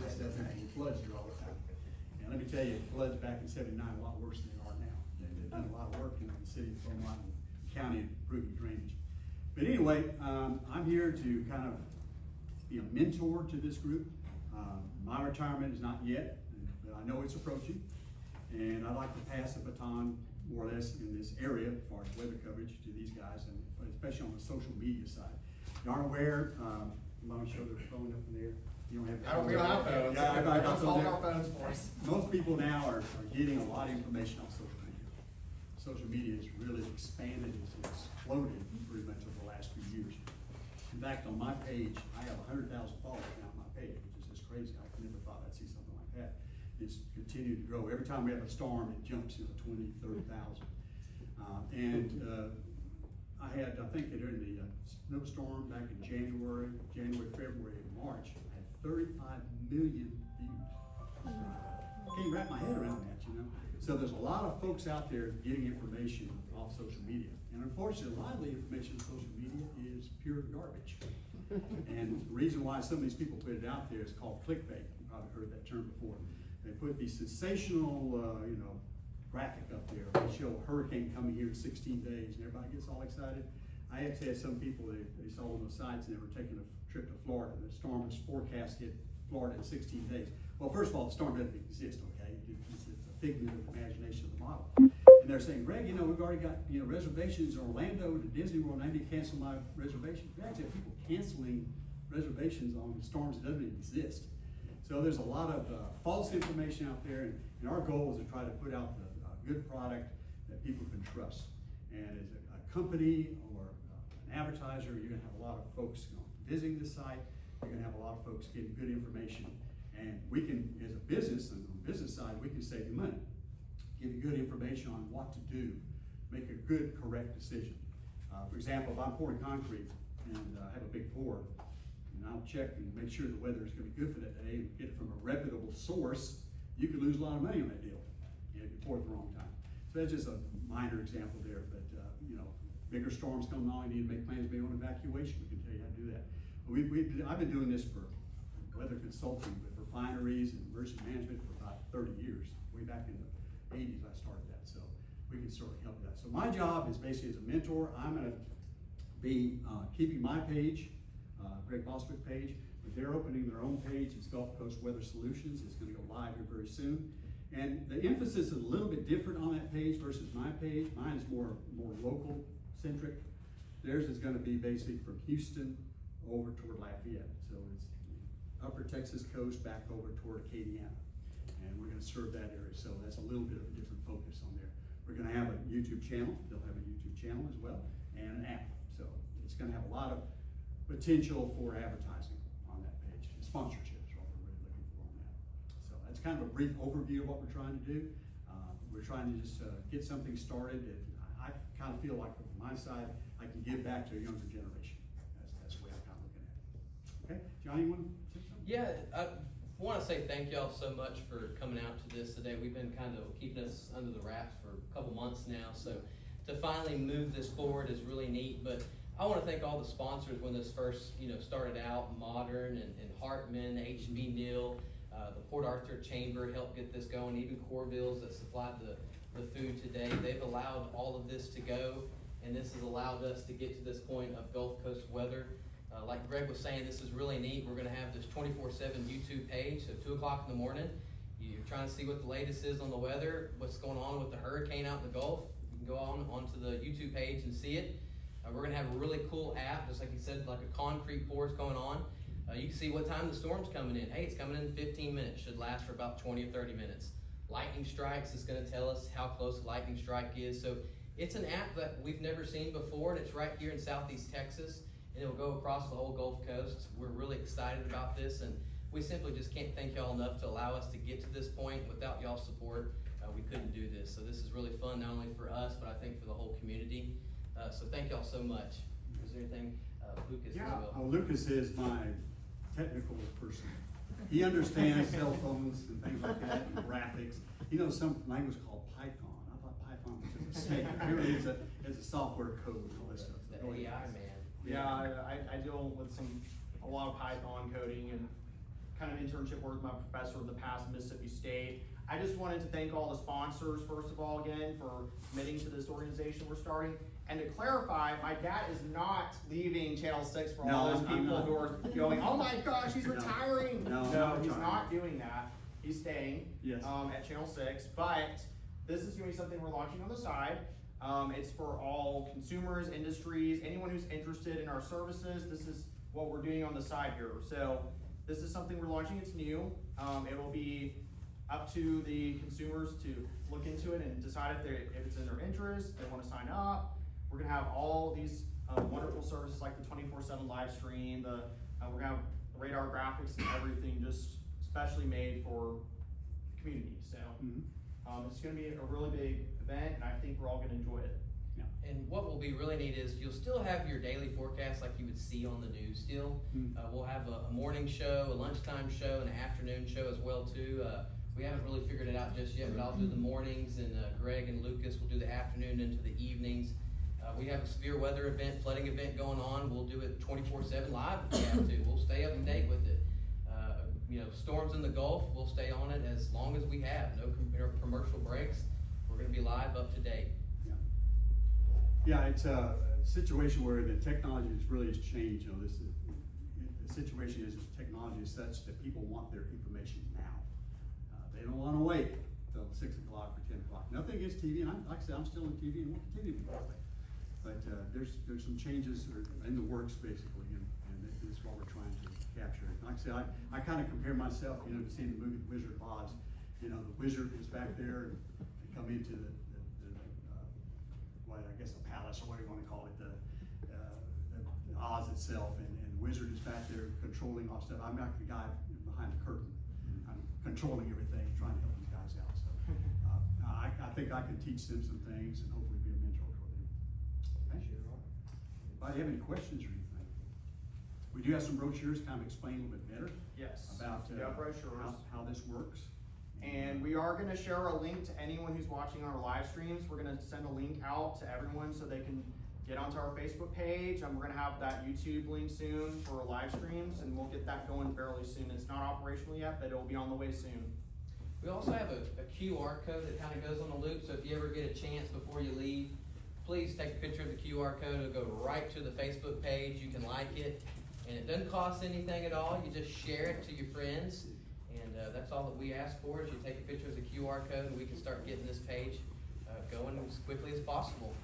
this stuff into floods here all the time. And let me tell you, floods back in '79 a lot worse than they are now. They've done a lot of work in the city of Beaumont and county improving drainage. But anyway, I'm here to kind of be a mentor to this group. My retirement is not yet, but I know it's approaching. And I'd like to pass the baton, more or less, in this area as far as weather coverage to these guys, and especially on the social media side. You aren't aware, you want to show the phone up in there? You don't have. We don't have phones. Yeah, I got Hold those our there. phones for us. Most people now are getting a lot of information on social media. Social media has really expanded, it's exploded pretty much over the last few years. In fact, on my page, I have 100,000 followers now on my page, which is just crazy. I never thought I'd see something like that. It's continued to grow. Every time we have a storm, it jumps to 20, 30,000. I had, I think during the snowstorm back in January, February, and March, I had 35 million views. Can't wrap my head around that, you know? So there's a lot of folks out there getting information off social media. And unfortunately, a lot of the information on social media is pure garbage. And the reason why some of these people put it out there is called clickbait. You probably heard that term before. They put these sensational, graphic up there. They show a hurricane coming here in 16 days, and everybody gets all excited. I actually had some people, they saw on the sites and they were taking a trip to Florida. The storm was forecast to hit Florida in 16 days. Well, first of all, the storm doesn't exist, okay? It's a figment of the imagination of the model. And they're saying, Greg, we've already got reservations in Orlando to Disney World, and I need to cancel my reservation. We actually have people canceling reservations on storms that doesn't even exist. So there's a lot of false information out there, and our goal is to try to put out a good product that people can trust. And as a company or an advertiser, you're gonna have a lot of folks visiting the site. You're gonna have a lot of folks getting good information. And we can, as a business, and on the business side, we can save you money. Give you good information on what to do. Make a good, correct decision. For example, if I'm pouring concrete and I have a big pour, and I'll check and make sure the weather is gonna be good for that day and get it from a reputable source, you could lose a lot of money on that deal if you pour it at the wrong time. So that's just a minor example there, but bigger storms come along, you need to make plans maybe on evacuation. We can tell you how to do that. I've been doing this for weather consulting with refineries and emergency management for about 30 years. Way back in the 80s I started that, so we can sort of help that. So my job is basically as a mentor. I'm gonna be keeping my page, Greg Bostwick page, but they're opening their own page. It's Gulf Coast Weather Solutions. It's gonna go live here very soon. And the emphasis is a little bit different on that page versus my page. Mine is more local centric. Theirs is gonna be basically from Houston over toward Lafayette. So it's upper Texas coast back over toward Acadiana. And we're gonna serve that area. So that's a little bit of a different focus on there. We're gonna have a YouTube channel. They'll have a YouTube channel as well, and an app. So it's gonna have a lot of potential for advertising on that page. And sponsorships are what we're really looking for on that. So that's kind of a brief overview of what we're trying to do. We're trying to just get something started. And I kind of feel like from my side, I can give back to a younger generation. That's the way I'm kind of looking at it. Okay, Johnny, you want to say something? Yeah, I want to say thank y'all so much for coming out to this today. We've been kind of keeping us under the wraps for a couple months now, so to finally move this forward is really neat. But I want to thank all the sponsors when this first started out. Modern and Hartman, HB Neal, the Port Arthur Chamber helped get this going. Even Corville's that supplied the food today. They've allowed all of this to go, and this has allowed us to get to this point of Gulf Coast weather. Like Greg was saying, this is really neat. We're going to have this 24/7 YouTube page. So 2 o'clock in the morning, you're trying to see what the latest is on the weather, what's going on with the hurricane out in the Gulf. You can go onto the YouTube page and see it. We're going to have a really cool app, just like you said, like a concrete pour is going on. You can see what time the storm's coming in. Hey, it's coming in 15 minutes. Should last for about 20 or 30 minutes. Lightning strikes is going to tell us how close a lightning strike is. So it's an app that we've never seen before, and it's right here in Southeast Texas, and it'll go across the whole Gulf Coast. We're really excited about this, and we simply just can't thank y'all enough to allow us to get to this point. Without y'all's support, we couldn't do this. So this is really fun, not only for us, but I think for the whole community. So thank y'all so much. Is there anything, Lucas? Yeah, Lucas is my technical person. He understands cell phones and things like that, and graphics. He knows some language called Python. I thought Python was just a snake. Apparently it's a software code and all this stuff. The AI man. Yeah, I deal with a lot of Python coding and kind of internship work with my professor in the past at Mississippi State. I just wanted to thank all the sponsors, first of all, again, for committing to this organization we're starting. And to clarify, my dad is not leaving Channel 6 for all those people who are going, oh my gosh, he's retiring. No, he's not doing that. He's staying at Channel 6, but this is going to be something we're launching on the side. It's for all consumers, industries, anyone who's interested in our services. This is what we're doing on the side here. So this is something we're launching, it's new. It will be up to the consumers to look into it and decide if it's in their interest, they want to sign up. We're gonna have all these wonderful services like the 24/7 live stream, we're gonna have radar graphics and everything just specially made for the community. So it's gonna be a really big event, and I think we're all gonna enjoy it. And what will be really neat is you'll still have your daily forecast like you would see on the news still. We'll have a morning show, a lunchtime show, and an afternoon show as well too. We haven't really figured it out just yet, but I'll do the mornings, and Greg and Lucas will do the afternoon into the evenings. We have a severe weather event, flooding event going on. We'll do it 24/7 live if we have to. We'll stay up to date with it. Storms in the Gulf, we'll stay on it as long as we have. No commercial breaks. We're going to be live up to date. Yeah, it's a situation where the technology has really changed. The situation is technology is such that people want their information now. They don't want to wait till 6 o'clock or 10 o'clock. Nothing against TV, and like I said, I'm still in TV and will continue to be that way. But there's some changes that are in the works basically, and this is what we're trying to capture. Like I said, I kind of compare myself, to seeing the movie The Wizard of Oz. The wizard is back there, and they come into the palace, or what do you want to call it, the Oz itself, and the wizard is back there controlling all stuff. I'm not the guy behind the curtain. I'm controlling everything, trying to help these guys out. So I think I can teach them some things and hopefully be a mentor for them. Thank you. Anybody have any questions or anything? We do have some brochures, kind of explain a little bit better. Yes. About brochures. How this works. And we are going to share a link to anyone who's watching our live streams. We're going to send a link out to everyone so they can get onto our Facebook page. And we're going to have that YouTube link soon for live streams, and we'll get that going fairly soon. It's not operational yet, but it will be on the way soon. We also have a QR code that kind of goes on the loop, so if you ever get a chance before you leave, please take a picture of the QR code. It'll go right to the Facebook page. You can like it, and it doesn't cost anything at all. You just share it to your friends. That's all that we ask for, is you take a picture of the QR code and we can start getting this page going as quickly as possible.